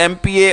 MPA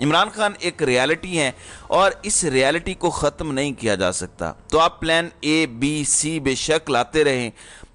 Imran Khan ایک reality ہے اور اس ریالٹی کو ختم نہیں کیا جا سکتا. تو آپ پلان اے بی سی بے شک لاتے رہیں.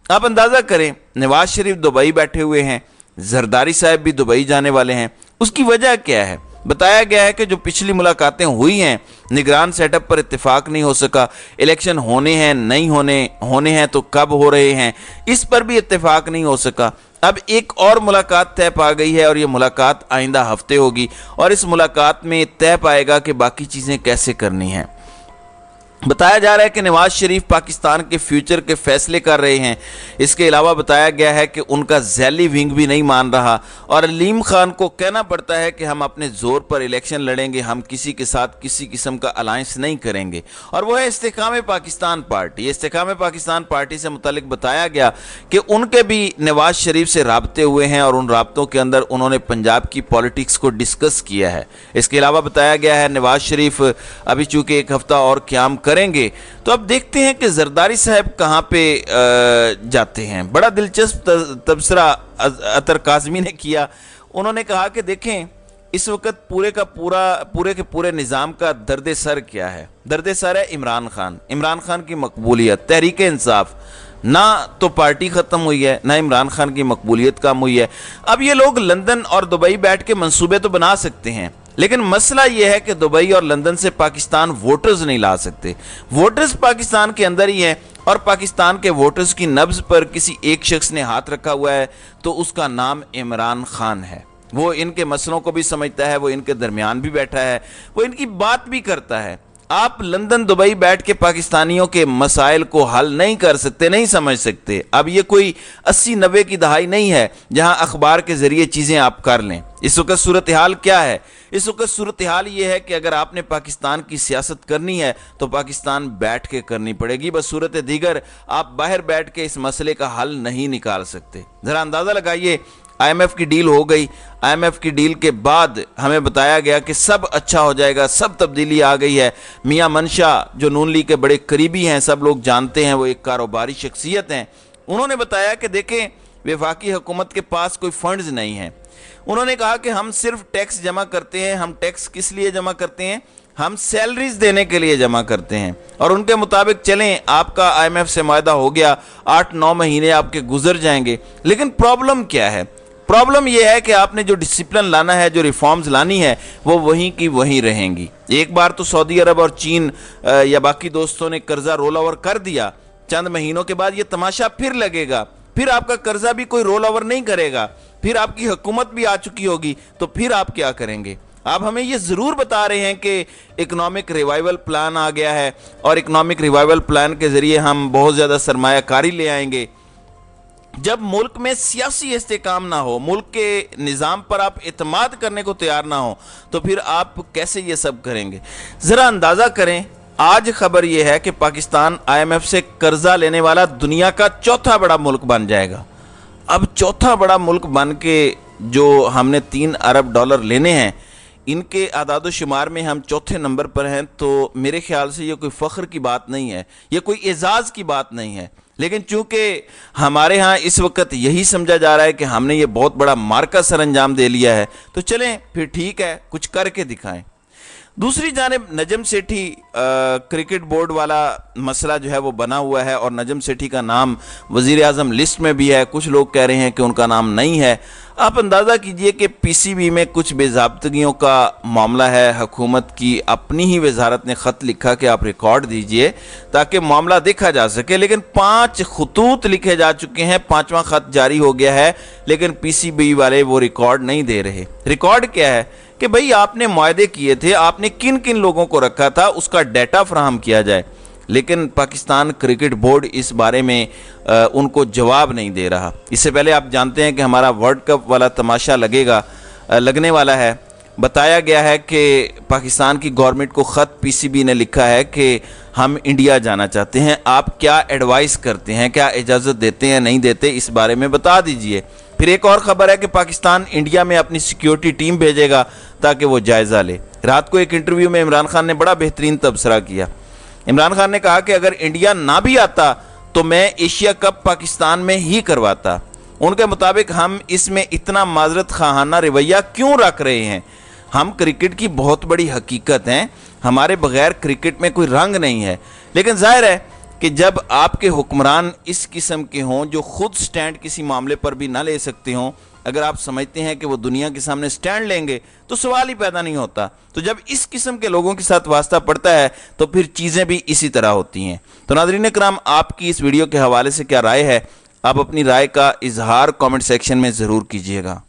آپ اندازہ کریں نواز شریف دبئی بیٹھے ہوئے ہیں, زرداری صاحب بھی دبئی جانے والے ہیں. اس کی وجہ کیا ہے؟ بتایا گیا ہے کہ جو پچھلی ملاقاتیں ہوئی ہیں نگران سیٹ اپ پر اتفاق نہیں ہو سکا, الیکشن ہونے ہیں نہیں ہونے ہیں تو کب ہو رہے ہیں اس پر بھی اتفاق نہیں ہو سکا. اب ایک اور ملاقات طے پا گئی ہے اور یہ ملاقات آئندہ ہفتے ہوگی اور اس ملاقات میں طے پائے گا کہ باقی چیزیں کیسے کرنی ہیں. بتایا جا رہا ہے کہ نواز شریف پاکستان کے فیوچر کے فیصلے کر رہے ہیں. اس کے علاوہ بتایا گیا ہے کہ ان کا ذیلی ونگ بھی نہیں مان رہا اور علیم خان کو کہنا پڑتا ہے کہ ہم اپنے زور پر الیکشن لڑیں گے, ہم کسی کے ساتھ کسی قسم کا الائنس نہیں کریں گے. اور وہ ہے استحکام پاکستان پارٹی. استحکام پاکستان پارٹی سے متعلق بتایا گیا کہ ان کے بھی نواز شریف سے رابطے ہوئے ہیں اور ان رابطوں کے اندر انہوں نے پنجاب کی پالیٹکس کو ڈسکس کیا ہے. اس کے علاوہ بتایا گیا ہے نواز شریف ابھی چونکہ ایک ہفتہ اور قیام کریں گے تو اب دیکھتے ہیں کہ زرداری صاحب کہاں پہ جاتے ہیں. بڑا دلچسپ تبصرہ عطر کاظمی نے کیا. انہوں نے کہا کہ دیکھیں اس وقت پورے کے پورے نظام کا درد سر کیا ہے؟ درد سر ہے عمران خان کی مقبولیت. تحریک انصاف نہ تو پارٹی ختم ہوئی ہے نہ عمران خان کی مقبولیت کم ہوئی ہے. اب یہ لوگ لندن اور دبئی بیٹھ کے منصوبے تو بنا سکتے ہیں لیکن مسئلہ یہ ہے کہ دبئی اور لندن سے پاکستان ووٹرز نہیں لا سکتے. ووٹرز پاکستان کے اندر ہی ہیں اور پاکستان کے ووٹرز کی نبض پر کسی ایک شخص نے ہاتھ رکھا ہوا ہے تو اس کا نام عمران خان ہے. وہ ان کے مسئلوں کو بھی سمجھتا ہے, وہ ان کے درمیان بھی بیٹھا ہے, وہ ان کی بات بھی کرتا ہے. آپ لندن دبئی بیٹھ کے پاکستانیوں کے مسائل کو حل نہیں کر سکتے, نہیں سمجھ سکتے. اب یہ کوئی 80-90 کی دہائی نہیں ہے جہاں اخبار کے ذریعے چیزیں آپ کر لیں. اس وقت صورتحال کیا ہے؟ اس وقت صورتحال یہ ہے کہ اگر آپ نے پاکستان کی سیاست کرنی ہے تو پاکستان بیٹھ کے کرنی پڑے گی. بس صورت دیگر آپ باہر بیٹھ کے اس مسئلے کا حل نہیں نکال سکتے. ذرا اندازہ لگائیے آئی ایم ایف کی ڈیل ہو گئی, آئی ایم ایف کی ڈیل کے بعد ہمیں بتایا گیا کہ سب اچھا ہو جائے گا, سب تبدیلی آ گئی ہے. میاں منشا جو نون لیگ کے بڑے قریبی ہیں, سب لوگ جانتے ہیں, وہ ایک کاروباری شخصیت ہیں, انہوں نے بتایا کہ دیکھیں وفاقی حکومت کے پاس کوئی فنڈز نہیں ہیں. انہوں نے کہا کہ ہم صرف ٹیکس جمع کرتے ہیں. ہم ٹیکس کس لیے جمع کرتے ہیں؟ ہم سیلریز دینے کے لیے جمع کرتے ہیں. اور ان کے مطابق چلیں آپ کا آئی ایم ایف سے معاہدہ ہو گیا, 8-9 مہینے آپ کے گزر جائیں گے. لیکن پرابلم کیا ہے؟ پرابلم یہ ہے کہ آپ نے جو ڈسپلن لانا ہے, جو ریفارمز لانی ہے, وہ وہیں کی وہیں رہیں گی. ایک بار تو سعودی عرب اور چین یا باقی دوستوں نے قرضہ رول اوور کر دیا, چند مہینوں کے بعد یہ تماشا پھر لگے گا, پھر آپ کا قرضہ بھی کوئی رول اوور نہیں کرے گا, پھر آپ کی حکومت بھی آ چکی ہوگی, تو پھر آپ کیا کریں گے؟ آپ ہمیں یہ ضرور بتا رہے ہیں کہ اکنامک ریوائیول پلان آ گیا ہے اور اکنامک ریوائیول پلان کے ذریعے ہم بہت زیادہ سرمایہ کاری لے آئیں گے. جب ملک میں سیاسی استحکام نہ ہو, ملک کے نظام پر آپ اعتماد کرنے کو تیار نہ ہو, تو پھر آپ کیسے یہ سب کریں گے؟ ذرا اندازہ کریں, آج خبر یہ ہے کہ پاکستان آئی ایم ایف سے قرضہ لینے والا دنیا کا چوتھا بڑا ملک بن جائے گا. اب چوتھا بڑا ملک بن کے جو ہم نے $3 ارب لینے ہیں, ان کے اعداد و شمار میں ہم چوتھے نمبر پر ہیں, تو میرے خیال سے یہ کوئی فخر کی بات نہیں ہے, یہ کوئی اعزاز کی بات نہیں ہے. لیکن چونکہ ہمارے ہاں اس وقت یہی سمجھا جا رہا ہے کہ ہم نے یہ بہت بڑا مارکا سر انجام دے لیا ہے, تو چلیں پھر ٹھیک ہے, کچھ کر کے دکھائیں. دوسری جانب نجم سیٹھی کرکٹ بورڈ والا مسئلہ جو ہے وہ بنا ہوا ہے, اور نجم سیٹھی کا نام وزیر اعظم لسٹ میں بھی ہے. کچھ لوگ کہہ رہے ہیں کہ ان کا نام نہیں ہے. آپ اندازہ کیجئے کہ پی سی بی میں کچھ بے ضابطگیوں کا معاملہ ہے. حکومت کی اپنی ہی وزارت نے خط لکھا کہ آپ ریکارڈ دیجئے تاکہ معاملہ دیکھا جا سکے, لیکن 5 خطوط لکھے جا چکے ہیں, 5واں خط جاری ہو گیا ہے, لیکن پی سی بی والے وہ ریکارڈ نہیں دے رہے. ریکارڈ کیا ہے کہ بھئی آپ نے معاہدے کیے تھے, آپ نے کن کن لوگوں کو رکھا تھا, اس کا ڈیٹا فراہم کیا جائے. لیکن پاکستان کرکٹ بورڈ اس بارے میں ان کو جواب نہیں دے رہا. اس سے پہلے آپ جانتے ہیں کہ ہمارا ورلڈ کپ والا تماشا لگنے والا ہے. بتایا گیا ہے کہ پاکستان کی گورنمنٹ کو خط پی سی بی نے لکھا ہے کہ ہم انڈیا جانا چاہتے ہیں, آپ کیا ایڈوائز کرتے ہیں, کیا اجازت دیتے ہیں, نہیں دیتے, اس بارے میں بتا دیجئے. پھر ایک اور خبر ہے کہ پاکستان انڈیا میں اپنی سیکیورٹی ٹیم بھیجے گا تاکہ وہ جائزہ لے. رات کو ایک انٹرویو میں عمران خان نے بڑا بہترین تبصرہ کیا. عمران خان نے کہا کہ اگر انڈیا نہ بھی آتا تو میں ایشیا کپ پاکستان میں ہی کرواتا. ان کے مطابق ہم اس میں اتنا معذرت خواہانہ رویہ کیوں رکھ رہے ہیں؟ ہم کرکٹ کی بہت بڑی حقیقت ہیں، ہمارے بغیر کرکٹ میں کوئی رنگ نہیں ہے، لیکن ظاہر ہے کہ جب آپ کے حکمران اس قسم کے ہوں جو خود سٹینڈ کسی معاملے پر بھی نہ لے سکتے ہوں، اگر آپ سمجھتے ہیں کہ وہ دنیا کے سامنے سٹینڈ لیں گے تو سوال ہی پیدا نہیں ہوتا۔ تو جب اس قسم کے لوگوں کے ساتھ واسطہ پڑتا ہے تو پھر چیزیں بھی اسی طرح ہوتی ہیں۔ تو ناظرین کرام، آپ کی اس ویڈیو کے حوالے سے کیا رائے ہے؟ آپ اپنی رائے کا اظہار کامنٹ سیکشن میں ضرور کیجیے گا۔